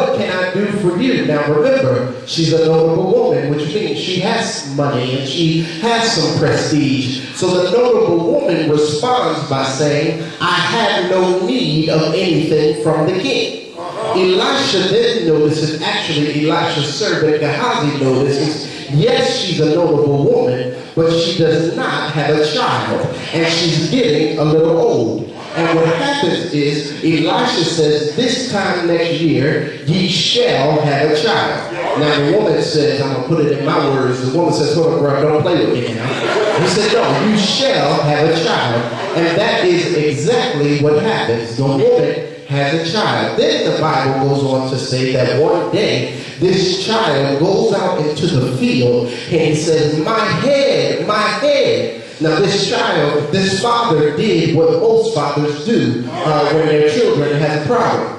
what can I do for you? Now remember, she's a notable woman, which means she has money and she has some prestige. So the notable woman responds by saying, I have no need of anything from the king. Elisha then notices, actually Elisha's servant Gehazi notices, yes, she's a notable woman, but she does not have a child, and she's getting a little old. And what happens is, Elisha says, this time next year, ye shall have a child. Now the woman says, I'm going to put it in my words, the woman says, hold on, bro, don't play with me now. He said, no, you shall have a child. And that is exactly what happens. The woman has a child. Then the Bible goes on to say that one day, this child goes out into the field and he says, my head, my head. Now this child, this father did what most fathers do when their children have a problem.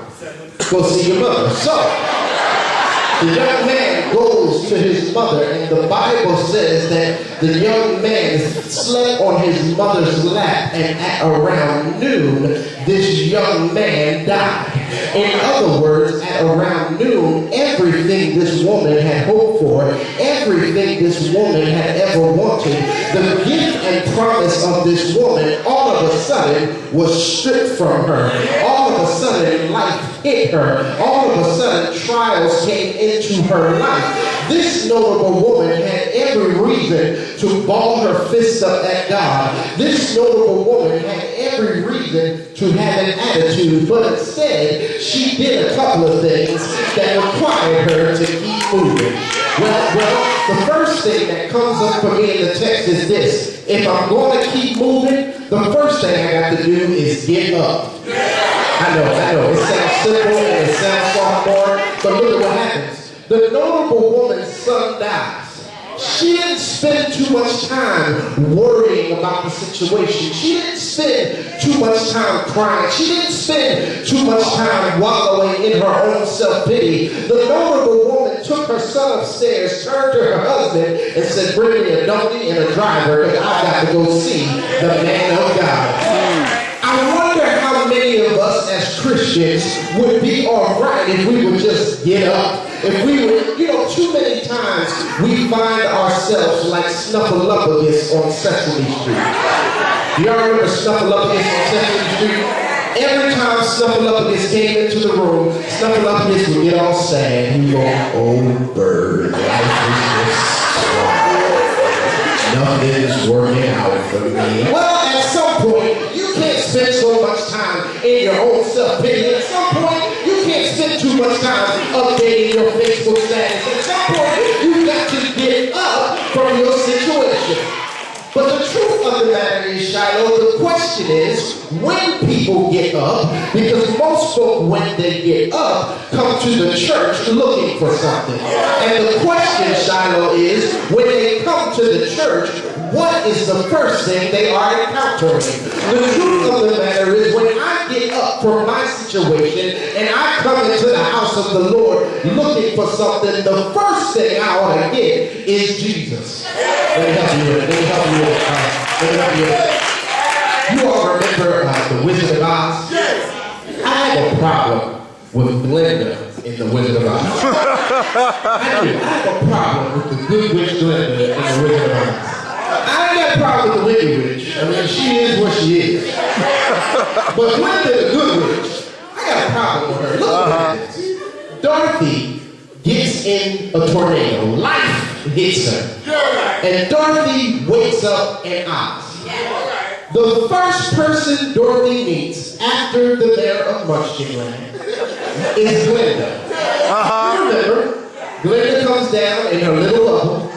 Go see your mother. So, the young man goes to his mother, and the Bible says that the young man slept on his mother's lap, and at around noon, this young man died. In other words, at around noon, everything this woman had hoped for, everything this woman had ever wanted, the gift and promise of this woman, all of a sudden, was stripped from her. All of a sudden, life hit her. All of a sudden, trials came into her life. This notable woman had every reason to ball her fists up at God. This notable woman had every reason to have an attitude, but instead, she did a couple of things that required her to keep moving. Well, the first thing that comes up for me in the text is this. If I'm going to keep moving, the first thing I got to do is get up. I know, it sounds simple and it sounds sophomore, but look at what happens. The notable woman's son dies. She didn't spend too much time worrying about the situation. She didn't spend too much time crying. She didn't spend too much time wallowing in her own self-pity. The notable woman took her son upstairs, turned to her husband, and said, bring me a donkey and a driver, because I got to go see the man of God. I wonder how many of us as Christians would be all right if we would just get up. If we would, too many times we find ourselves like Snuffleupagus on Sesame Street. Do y'all remember Snuffleupagus on Sesame Street? Every time Snuffleupagus came into the room, Snuffleupagus would get all sad. He would go, oh bird, life is just nothing's working out for me. Well, at some point, you can't spend so much time in your own self-pity. At some point, you can't spend too much time updating your Facebook status. At some point, you've got to get up from your situation. But the truth of the matter is, Shiloh, the question is, when people get up, because most folk, when they get up, come to the church looking for something. And the question, Shiloh, is, when they come to the church, what is the first thing they are encountering? The truth of the matter is, when I get up from my situation and I come into the house of the Lord looking for something, the first thing I ought to get is Jesus. Let me help you with it. You all remember the Wizard of Oz? Yes. I had a problem with Glinda in the Wizard of Oz. I have a problem with the good witch Glinda in the Wizard of Oz. I ain't got a problem with the wicked witch. I mean, she is what she is. But Glinda, the good witch, I got a problem with her. Look what happens. Dorothy gets in a tornado. Life hits her. And Dorothy wakes up in Oz. The first person Dorothy meets after the mayor of Munchkinland is Glinda. Remember, Glinda comes down in her little bubble.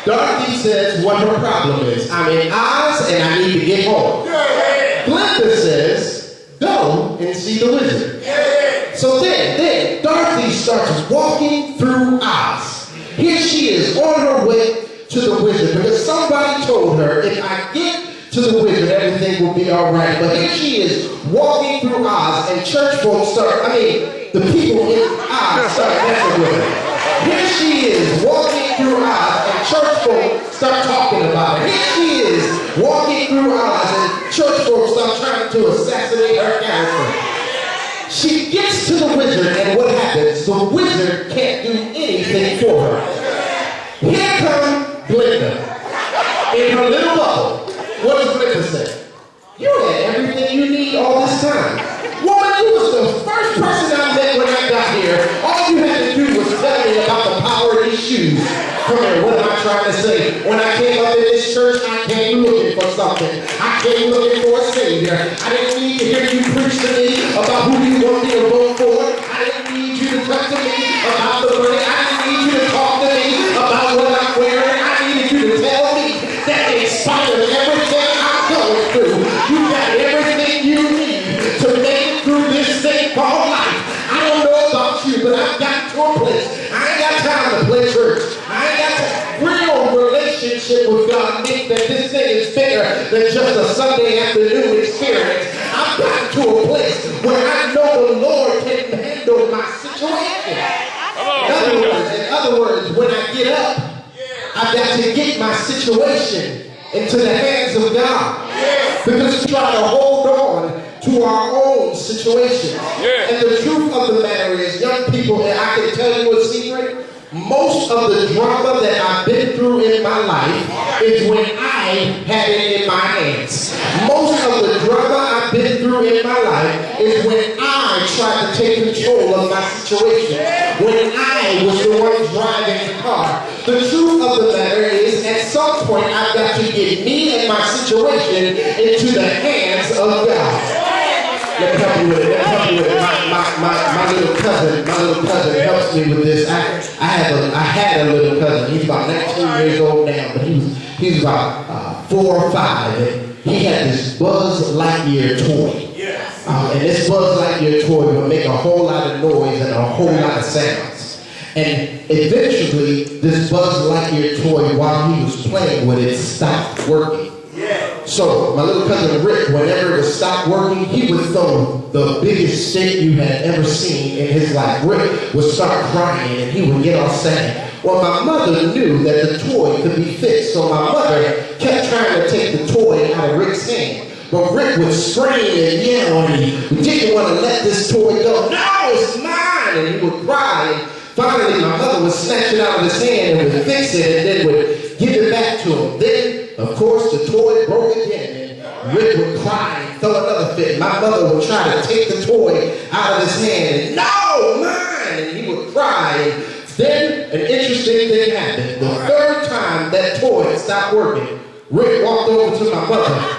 Dorothy says what her problem is. I'm in Oz and I need to get home. Glinda says, go and see the wizard. So then Dorothy starts walking through Oz. Here she is on her way to the wizard because somebody told her if I get to the wizard everything will be alright. But here she is walking through Oz and church folks the people in Oz start messing with her. Here she is walking through Oz and church folks start talking about her. Here she is walking through Oz and church folks start trying to assassinate her character. She gets to the wizard and what happens? everything for her. Here comes Glenda in her little bubble. What does Glenda say? You had everything you need all this time. Woman, you was the first person I met when I got here. All you had to do was tell me about the power of these shoes. Come here, what am I trying to say? When I came up in this church, I came looking for something. I came looking for a savior. I didn't need to hear you preach to me about who you want me to vote for. I didn't need you to talk to me about the money. I didn't need you to talk to me about what I'm wearing. I needed you to tell me that in spite of everything I'm going through, you got everything you need to make it through this thing called life. I don't know about you, but I've got to a place. I ain't got time to play church. I ain't got a real relationship with God. Think that this thing is bigger than just a Sunday afternoon experience. I've gotten to a place where I know the Lord can handle my situation. In other words, when I get up, I've got to get my situation into the hands of God. Because we try to hold on to our own situations. And the truth of the matter is, young people, and I can tell you a secret, most of the drama that I've been through in my life is when I had it in my hands. Most of the drama I've been through in my life is when I tried to take control of my situation. When I was the one driving the car. The truth of the matter is, at some point, I've got to get me and my situation into the hands of God. Let me help you with it. Let me help you with it. My little cousin helps me with this. I had a little cousin. He's about 19 years old now, but he's about 4 or 5. And he had this Buzz Lightyear toy. And this Buzz Lightyear toy would make a whole lot of noise and a whole lot of sounds. And eventually, this Buzz Lightyear toy, while he was playing with it, stopped working. So my little cousin Rick, whenever it would stop working, he would throw the biggest fit you had ever seen in his life. Rick would start crying and he would get all sad. Well, my mother knew that the toy could be fixed, so my mother kept trying to take the toy out of Rick's hand. But Rick would scream and yell and he didn't want to let this toy go. No, it's mine! And he would cry. And finally, my mother would snatch it out of his hand and would fix it and then would give it back to him. Then, of course, the toy broke again, and Rick would cry and throw another fit. My mother would try to take the toy out of his hand, and no, mine! And he would cry. And then an interesting thing happened. The third time that toy stopped working, Rick walked over to my mother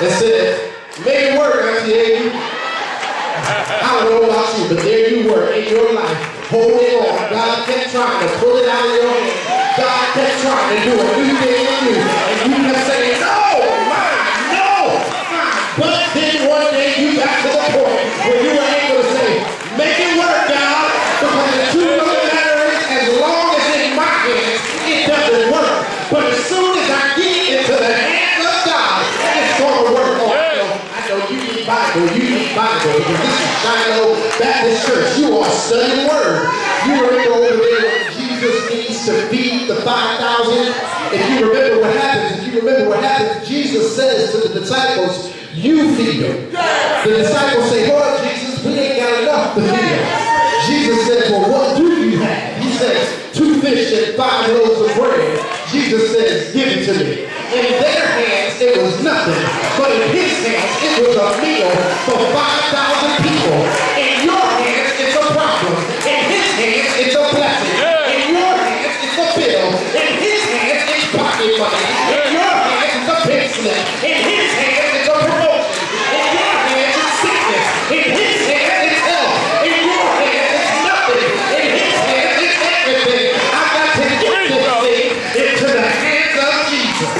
and said, "Made it work, Auntie Amy." I don't know about you, but there you were in your life, holding on. God kept trying to pull it out of your hand. God kept trying to do a new thing in you. And you kept saying, "No, mine, no, mine." But then one day you got to the point where you were able to say, "Make it work, God." Because the truth of the matter is, as long as it's in my hands, it doesn't work. But as soon as I get into the hands of God, it's going to work. I know you need Bible, because this is Shiloh Baptist Church. You are studying the Word. You remember over there when Jesus needs to feed the 5,000? If you remember what happens, Jesus says to the disciples, "You feed them." The disciples say, "Lord Jesus, we ain't got enough to feed them." Jesus says, "Well, what do you have?" He says, 2 fish and 5 loaves of bread. Jesus says, "Give it to me." In their hands, it was nothing. But in his hands, it was a meal for 5,000 people. In your hands, it's a problem. In his hands, it's a blessing. In your hands, it's a bill. In his hands, it's pocket money. In your hands, it's a pig slip. In his hands, it's a promotion. In your hands, it's sickness. In his hands, it's health. In your hands, it's nothing. In his hands, it's everything. I've got to get this thing into the hands of Jesus.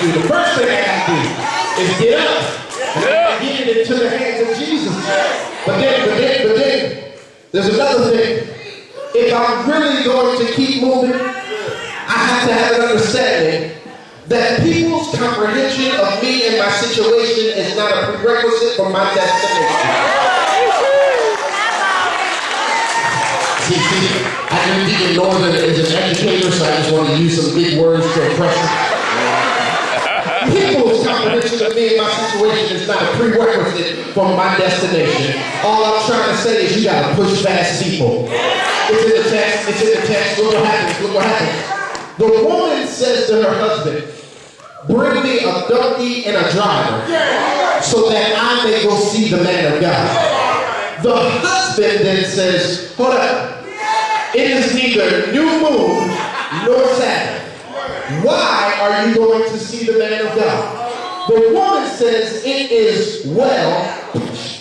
The first thing I got to do is get up and get it into the hands of Jesus. But then, there's another thing. If I'm really going to keep moving, I have to have an understanding that people's comprehension of me and my situation is not a prerequisite for my destination. See, I can be in Northern as an educator, so I just want to use some big words to impress you. People's comprehension of me and my situation is not a prerequisite from my destination. All I'm trying to say is you gotta push past people. It's in the text, it's in the text. Look what happens, look what happens. The woman says to her husband, bring me a donkey and a driver so that I may go see the man of God. The husband then says, hold up, it is neither new moon nor Sabbath. Why are you going to see the man of God? The woman says it is well,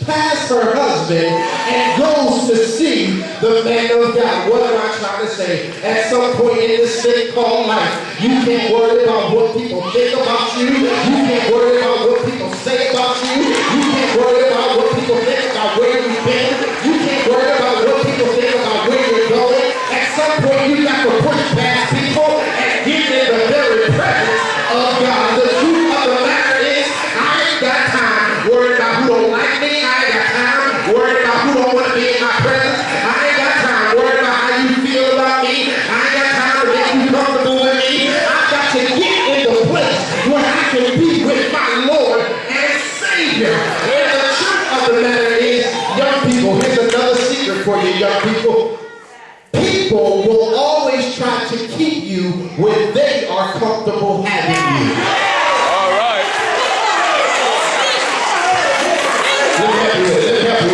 past her husband and goes to see the man of God. What am I trying to say? At some point in this thing called life, you can't worry about what people think about you. You can't worry about what people say about you. You can't worry about what people think about where you've been. You can't worry about what people think about where you're going. At some point, you got to push past people and get in the very presence of God. The truth of the matter is, I ain't got time worried about who don't like me. I ain't got time worried about who don't want to be in my presence. I ain't got time worried about how you feel about me. I ain't got time to make you comfortable with me. I've got to get in the place where I can be with my Lord and Savior. And the truth of the matter is, young people, here's another secret for you, young people. People will always try to keep you when they are comfortable having you. All right. Let me help you.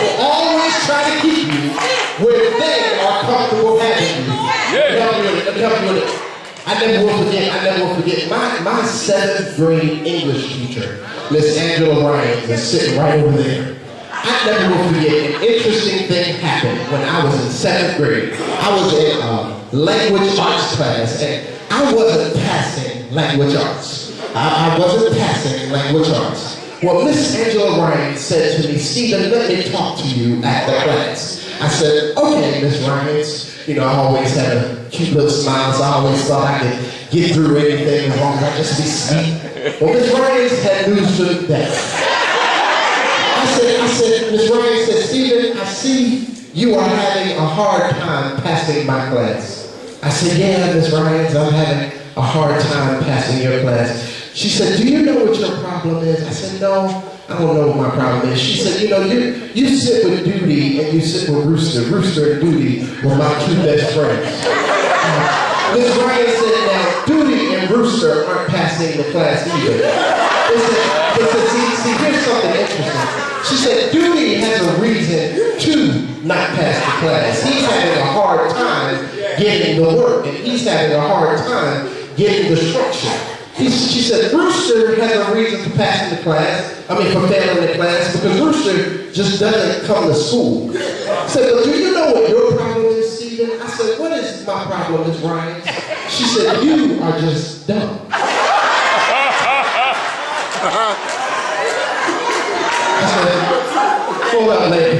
Will always try to keep you where they are comfortable having you. Let me help you with it. I never will forget. My 7th grade English teacher, Miss Angela Ryan, is sitting right over there. I never will forget, an interesting thing happened when I was in 7th grade. I was in language arts class, and I wasn't passing language arts. I wasn't passing language arts. Well, Miss Angela Ryan said to me, Stephen, let me talk to you at the class. I said, okay, Miss Ryan. You know, I always had a cute little smile, so I always thought I could get through anything as long as I just be sweet. Well, Miss Ryan had news for the day. I said, Ms. Ryan said, Stephen, I see you are having a hard time passing my class. I said, yeah, Ms. Ryan, I'm having a hard time passing your class. She said, do you know what your problem is? I said, no, I don't know what my problem is. She said, you know, you sit with Duty and you sit with Rooster. Rooster and Duty were my 2 best friends. Ms. Ryan said, now, Duty and Rooster aren't passing the class either. See, here's something interesting. She said, Duty has a reason to not pass the class. He's having a hard time getting the work, and he's having a hard time getting the structure. She said, Rooster has a reason to pass the class, for failing the class, because Rooster just doesn't come to school. I said, but do you know what your problem is, Stephen? I said, what is my problem, Ms. Ryan? She said, you are just dumb. I said, hold up, lady.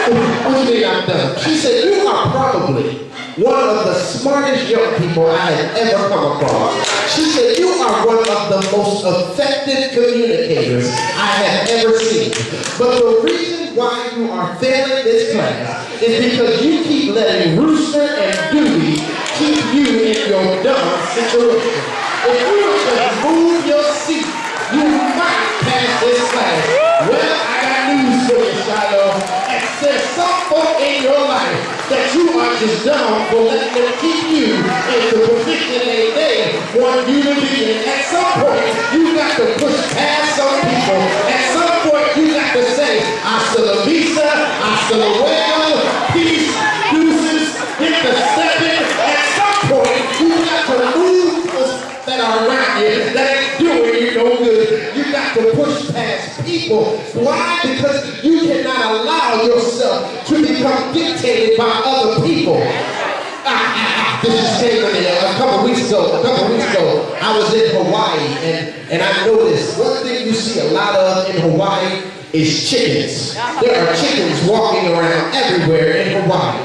What do you mean I'm dumb? She said, you are probably one of the smartest young people I have ever come across. She said, you are one of the most effective communicators I have ever seen. But the reason why you are failing this class is because you keep letting Rooster and Duty keep you in your dumb situation. If you would just move your seat, you might pass this class. Well, I got news for you, Shiloh. And there's some folk in your life that you are just dumb for letting them keep you in the position they want you to be in. At some point, you got to push past some people. At some point, you got to say, hasta la vista, hasta luego, peace, deuces, hit the stepping. At some point, you got to move that are around you that ain't doing you no good. You got to push past people. Why? Because you cannot allow yourself to become dictated by other people. This just came to me a couple weeks ago. I was in Hawaii and I noticed one thing you see a lot of in Hawaii is chickens. There are chickens walking around everywhere in Hawaii.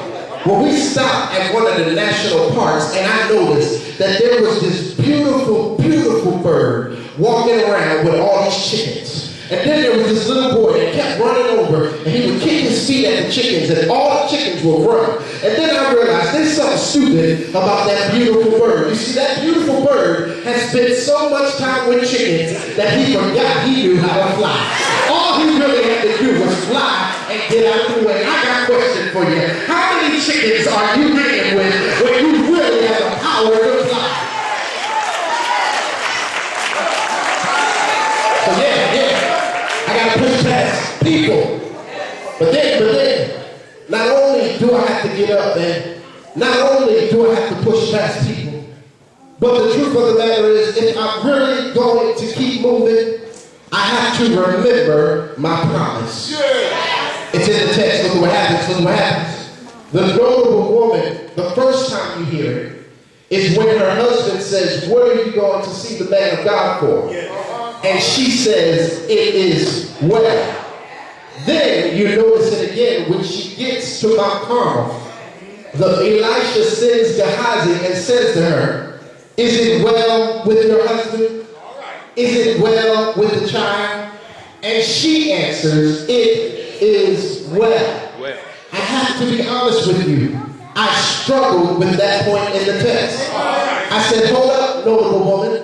Well, we stopped at one of the national parks and I noticed that there was this beautiful, beautiful bird walking around with all these chickens. And then there was this little boy that kept running over and he would kick his feet at the chickens and all the chickens would run. And then I realized there's something stupid about that beautiful bird. You see, that beautiful bird has spent so much time with chickens that he forgot he knew how to fly. for you. How many chickens are you hanging with when you really have the power to fly? So I gotta push past people. But then, not only do I have to get up, man, not only do I have to push past people, but the truth of the matter is, if I'm really going to keep moving, I have to remember my promise. It's in the text. Look what happens. The notable woman, the first time you hear it, is when her husband says, "What are you going to see the man of God for?" And she says, "It is well." Then you notice it again when she gets to Mount Carmel. Elisha sends Gehazi and says to her, "Is it well with your husband? Is it well with the child?" And she answers, "It is well." I have to be honest with you. I struggled with that point in the text. I said, hold up, notable woman.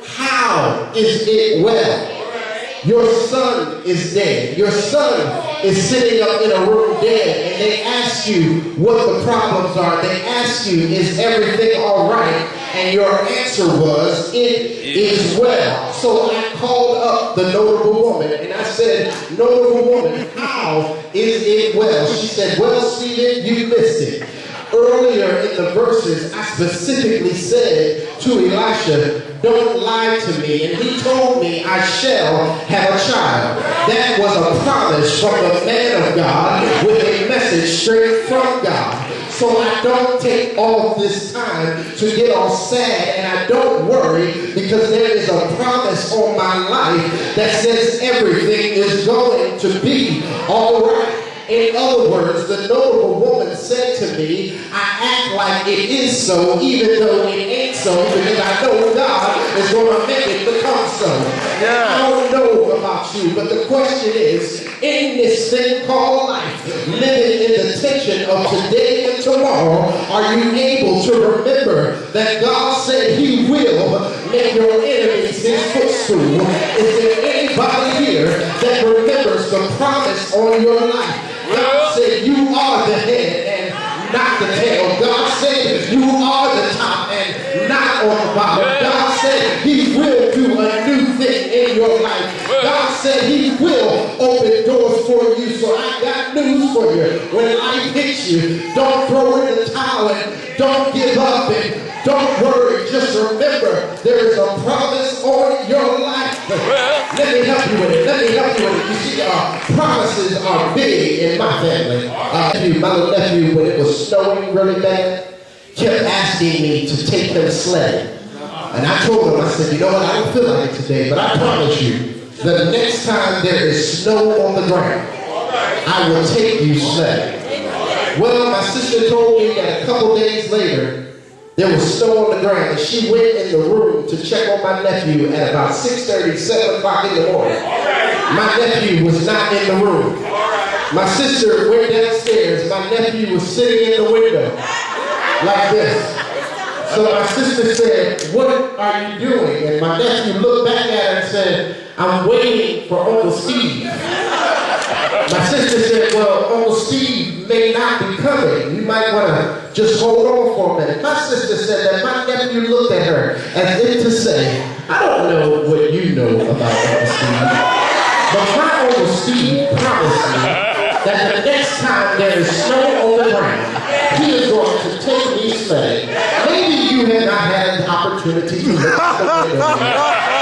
How is it well? Your son is dead. Your son is sitting up in a room dead, and they ask you what the problems are. They ask you, is everything all right? And your answer was, it is well. So I called up the notable woman, and I said, notable woman, how is it well? She said, well, Stephen, you missed it. Earlier in the verses, I specifically said to Elisha, don't lie to me. And he told me I shall have a child. That was a promise from the man of God with a message straight from God. So I don't take all this time to get all sad, and I don't worry, because there is a promise on my life that says everything is going to be all right. In other words, the notable woman said to me, I act like it is so, even though it ain't so, because I know God is going to make it become so. Yeah. I don't know about you, but the question is, in this thing called life, living in the tension of today and tomorrow, are you able to remember that God said He will make your enemies His footstool? Is there anybody here that remembers the promise on your life? God said you are the head and not the tail. God said you are the top and not on the bottom. God said He will do a new thing in your life. God said He will open doors for you. So I got news for you. When life hits you, don't throw in the towel and don't give up and don't worry. Just remember there is a promise on your life. Let me help you with it. You see, promises are big in my family. My little nephew, when it was snowing really bad, kept asking me to take him sledding. And I told him, I said, you know what, I don't feel like it today, but I promise you, the next time there is snow on the ground, I will take you sledding. Well, my sister told me that a couple days later, there was snow on the ground, and she went in the room to check on my nephew at about 6:30, 7 o'clock in the morning. My nephew was not in the room. My sister went downstairs. My nephew was sitting in the window like this. So my sister said, what are you doing? And my nephew looked back at her and said, I'm waiting for Uncle Steve. My sister said, well, Uncle Steve may not be coming. You might want to just hold on for a minute. My sister said that my nephew looked at her as if to say, I don't know what you know about Uncle Steve, but my Uncle Steve promised me that the next time there is snow on the ground, he is going to take me sledding. Maybe you have not had the opportunity to look at the window,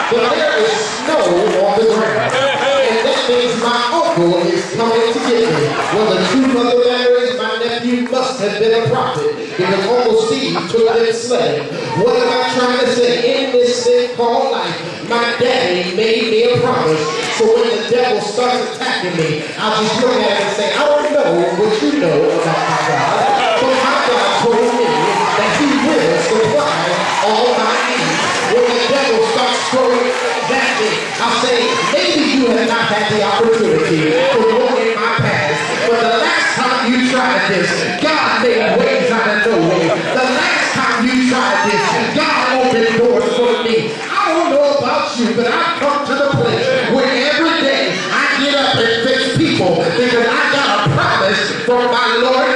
but there is snow on the ground. And that means my uncle is coming to get me. Well, the truth of the matter is my nephew must have been a prophet, because Uncle Steve took them sledding. What am I trying to say? In this thing called life, my daddy made me a promise. So when the devil starts attacking me, I'll just look at him and say, I don't know what you know about my God, but my God told me that He will supply all my needs. When the devil starts throwing things at me, I'll say, maybe you have not had the opportunity to walk in my past, but the last time you tried this, God made ways out of no way. The last time you tried this, God opened doors for me. I don't know about you, but I've come to the place where every day I get up and fix people, because I got a promise from my Lord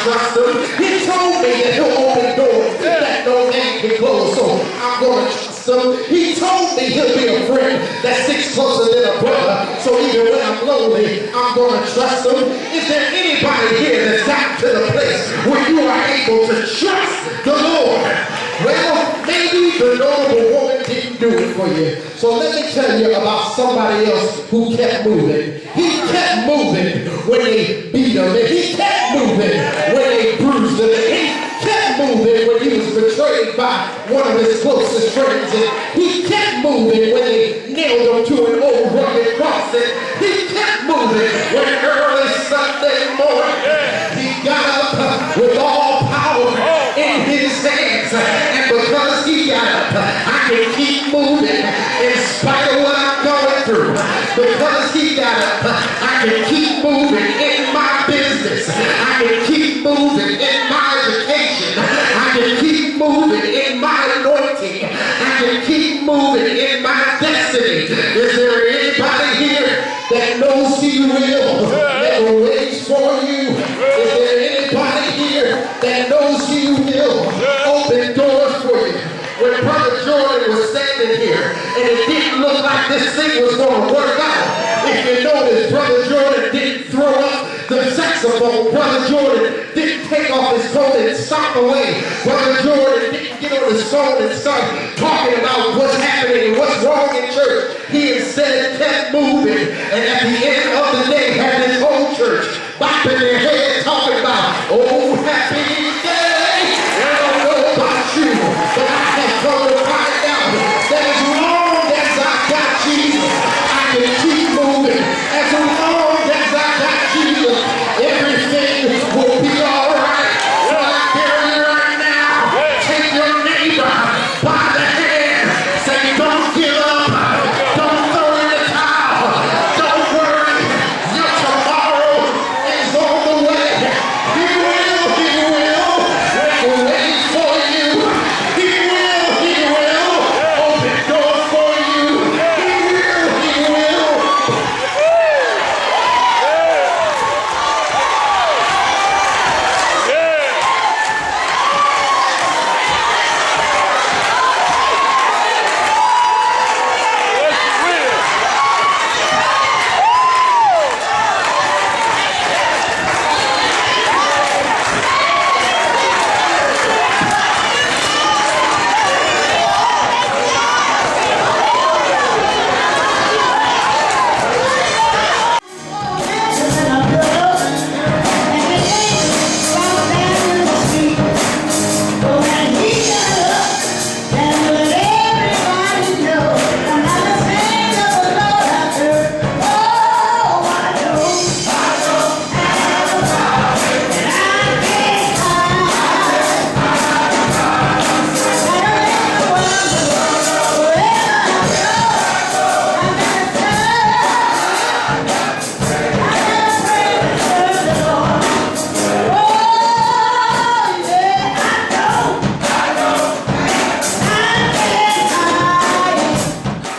trust him. He told me that he'll open doors that no man can close, so I'm going to trust him. He told me he'll be a friend that sticks closer than a brother, so even when I'm lonely, I'm going to trust him. Is there anybody here that's got to the place where you are able to trust the Lord? Well, maybe the notable woman didn't do it for you. So let me tell you about somebody else who kept moving. He kept moving when they beat him, and he kept moving when they bruised him, and he kept moving when he was betrayed by one of his closest friends, and he kept moving when they nailed him to an old rugged cross, and he kept moving when early Sunday morning he got up with all power in his hands, and because he got up, I can keep moving in spite of what I'm going through. Because he got up, I can keep moving in my business. I can keep moving in my education. I can keep moving in my anointing. I can keep moving in my destiny. Is there anybody here that knows he will never waits for you? Is there anybody here that knows he will open doors for you? When Brother Jordan was standing here and it didn't look like this thing was going to work out, if you notice, Brother Jordan didn't throw up the saxophone. Brother Jordan didn't take off his coat and stomp away. Brother Jordan didn't get on his phone and start talking about what's happening and what's wrong in church. He instead kept moving, and at the end of the day had his whole church bopping their head talking about, oh, happy